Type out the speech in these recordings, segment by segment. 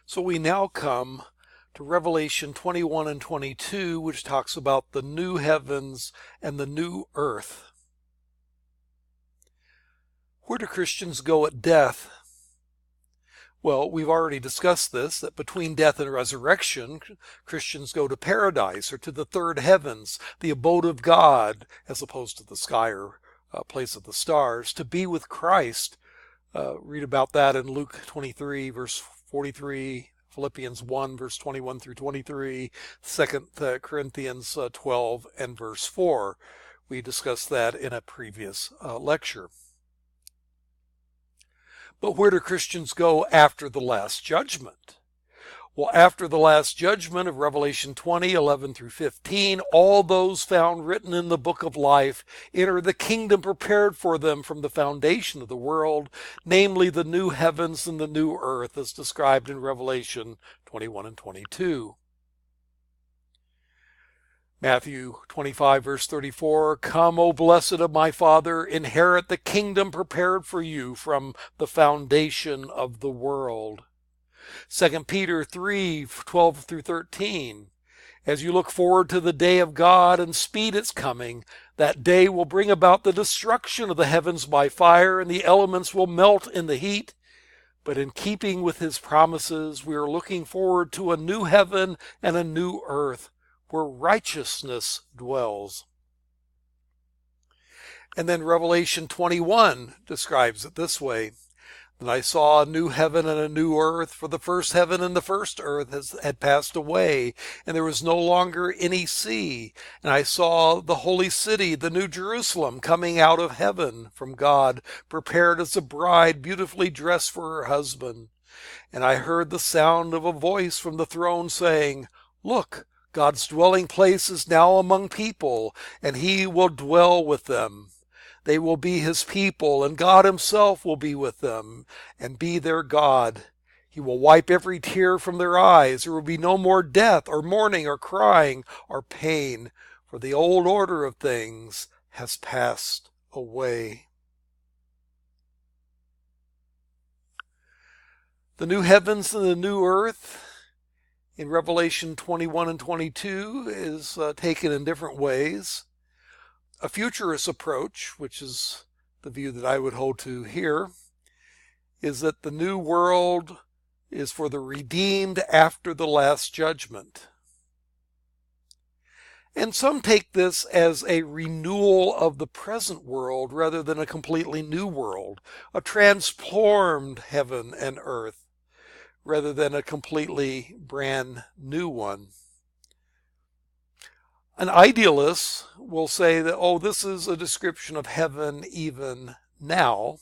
So we now come to Revelation 21 and 22, which talks about the new heavens and the new earth. Where do Christians go at death? Well, we've already discussed this, that between death and resurrection, Christians go to paradise or to the third heavens, the abode of God, as opposed to the sky or place of the stars, to be with Christ. Read about that in Luke 23, verse 43, Philippians 1, verse 21 through 23, 2 Corinthians 12, and verse 4. We discussed that in a previous lecture. But where do Christians go after the Last Judgment? Well, after the Last Judgment of Revelation 20, 11 through 15, all those found written in the book of life enter the kingdom prepared for them from the foundation of the world, namely the new heavens and the new earth, as described in Revelation 21 and 22. Matthew 25, verse 34, "Come, O blessed of my Father, inherit the kingdom prepared for you from the foundation of the world." 2 Peter 3, 12 through 13, "As you look forward to the day of God and speed its coming, that day will bring about the destruction of the heavens by fire, and the elements will melt in the heat. But in keeping with his promises, we are looking forward to a new heaven and a new earth, where righteousness dwells." And then Revelation 21 describes it this way, "And I saw a new heaven and a new earth, for the first heaven and the first earth had passed away, and there was no longer any sea. And I saw the holy city, the new Jerusalem, coming out of heaven from God, prepared as a bride beautifully dressed for her husband. And I heard the sound of a voice from the throne saying, 'Look, God's dwelling place is now among people, and he will dwell with them. They will be his people, and God himself will be with them and be their God. He will wipe every tear from their eyes. There will be no more death or mourning or crying or pain, for the old order of things has passed away.'" The new heavens and the new earth in Revelation 21 and 22 is taken in different ways. A futurist approach, which is the view that I would hold to here, is that the new world is for the redeemed after the Last Judgment. And some take this as a renewal of the present world rather than a completely new world, a transformed heaven and earth, rather than a completely brand new one. An idealist will say that, this is a description of heaven even now.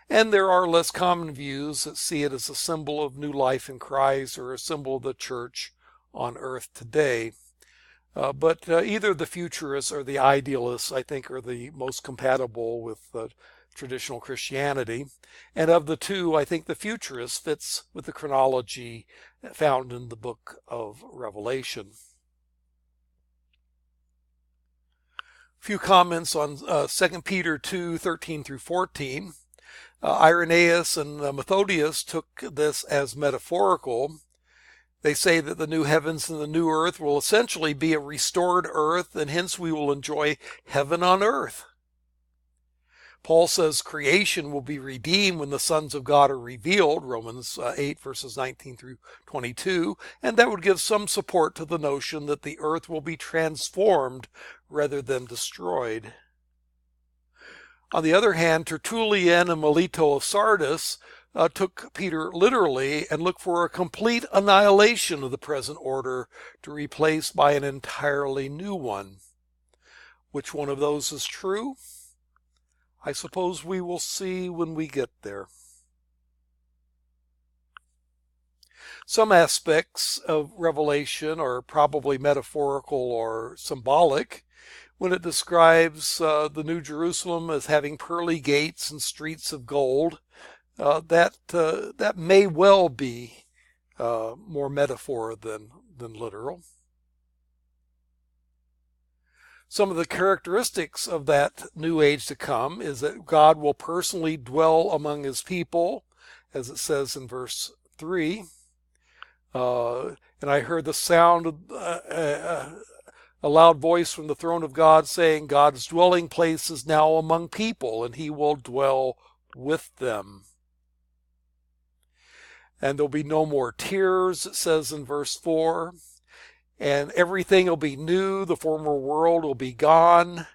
And there are less common views that see it as a symbol of new life in Christ or a symbol of the church on earth today. But either the futurists or the idealists, I think, are the most compatible with traditional Christianity. And of the two, I think the futurist fits with the chronology found in the book of Revelation. A few comments on 2 Peter 2, 13 through 14. Irenaeus and Methodius took this as metaphorical. They say that the new heavens and the new earth will essentially be a restored earth, and hence we will enjoy heaven on earth. Paul says creation will be redeemed when the sons of God are revealed, Romans 8, verses 19 through 22, and that would give some support to the notion that the earth will be transformed rather than destroyed. On the other hand, Tertullian and Melito of Sardis took Peter literally and looked for a complete annihilation of the present order to replace by an entirely new one. Which one of those is true? I suppose we will see when we get there. Some aspects of Revelation are probably metaphorical or symbolic. When it describes the New Jerusalem as having pearly gates and streets of gold, that may well be more metaphor than literal. Some of the characteristics of that new age to come is that God will personally dwell among his people, as it says in verse 3. And I heard the sound of a loud voice from the throne of God saying, God's dwelling place is now among people, and he will dwell with them. And there'll be no more tears, it says in verse 4. And everything will be new. The former world will be gone.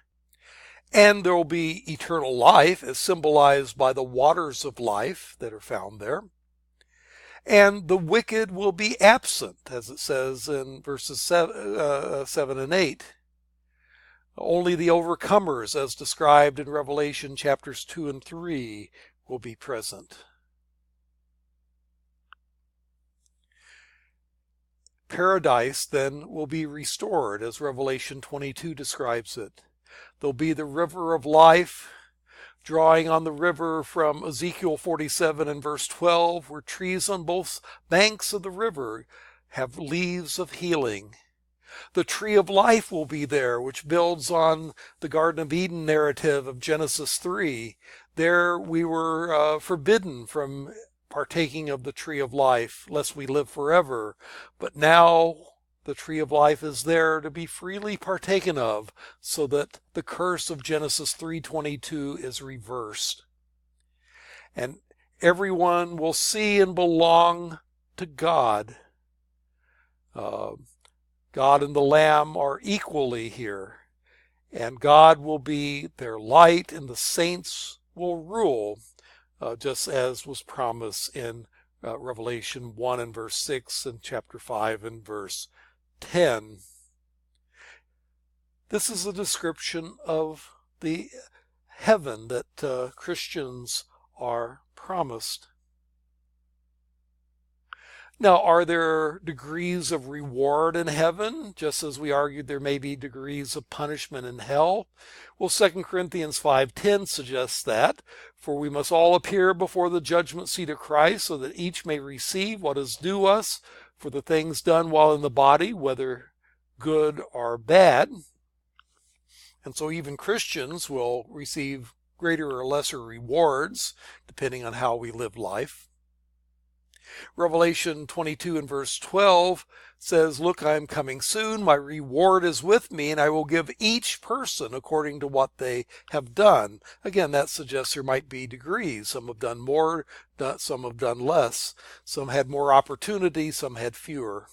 And there will be eternal life, as symbolized by the waters of life that are found there. And the wicked will be absent, as it says in verses 7 and 8. Only the overcomers, as described in Revelation chapters 2 and 3, will be present. Paradise, then, will be restored, as Revelation 22 describes it. There'll be the river of life, drawing on the river from Ezekiel 47 and verse 12, where trees on both banks of the river have leaves of healing. The tree of life will be there, which builds on the Garden of Eden narrative of Genesis 3. There we were forbidden from partaking of the tree of life, lest we live forever. But now the tree of life is there to be freely partaken of, so that the curse of Genesis 3:22 is reversed. And everyone will see and belong to God. God and the Lamb are equally here. And God will be their light, and the saints will rule, just as was promised in Revelation 1 and verse 6 and chapter 5 and verse 10. This is a description of the heaven that Christians are promised. Now, are there degrees of reward in heaven, just as we argued there may be degrees of punishment in hell? Well, 2 Corinthians 5:10 suggests that, for we must all appear before the judgment seat of Christ, so that each may receive what is due us for the things done while in the body, whether good or bad. And so even Christians will receive greater or lesser rewards, depending on how we live life. Revelation 22 and verse 12 says, Look, I am coming soon. My reward is with me, and I will give each person according to what they have done. Again, that suggests there might be degrees. Some have done more, some have done less. Some had more opportunity, some had fewer.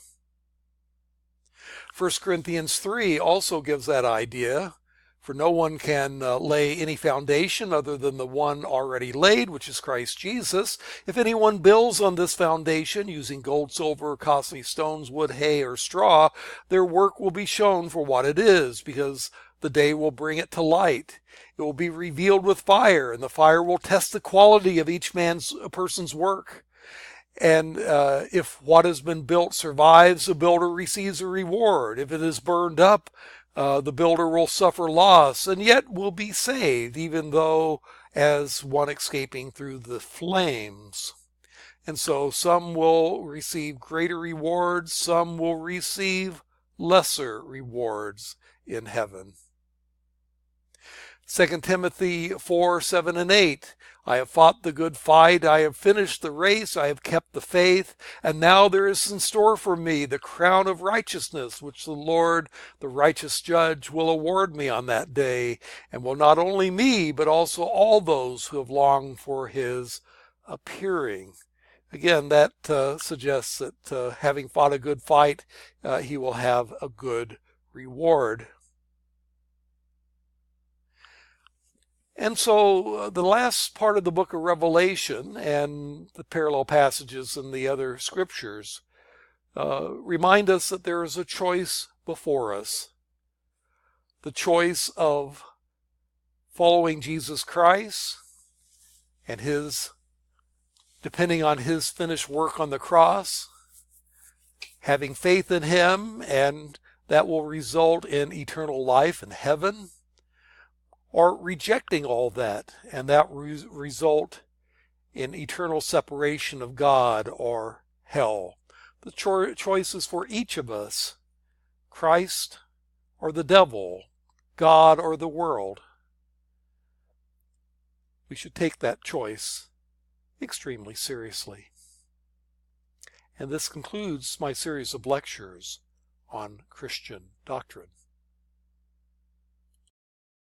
1 Corinthians 3 also gives that idea. For no one can lay any foundation other than the one already laid, which is Christ Jesus. If anyone builds on this foundation using gold, silver, costly stones, wood, hay, or straw, their work will be shown for what it is, because the day will bring it to light. It will be revealed with fire, and the fire will test the quality of each person's work. And if what has been built survives, the builder receives a reward. If it is burned up, the builder will suffer loss, and yet will be saved, even though as one escaping through the flames. And so some will receive greater rewards, some will receive lesser rewards in heaven. 2 Timothy 4, 7 and 8. I have fought the good fight, I have finished the race, I have kept the faith, and now there is in store for me the crown of righteousness, which the Lord, the righteous judge, will award me on that day, and will not only me, but also all those who have longed for his appearing. Again, that suggests that having fought a good fight, he will have a good reward. And so the last part of the book of Revelation and the parallel passages in the other scriptures remind us that there is a choice before us. The choice of following Jesus Christ and depending on his finished work on the cross, having faith in him, and that will result in eternal life in heaven. Or rejecting all that, and that result in eternal separation of God or hell. The choice is for each of us, Christ or the devil, God or the world. We should take that choice extremely seriously. And this concludes my series of lectures on Christian doctrine.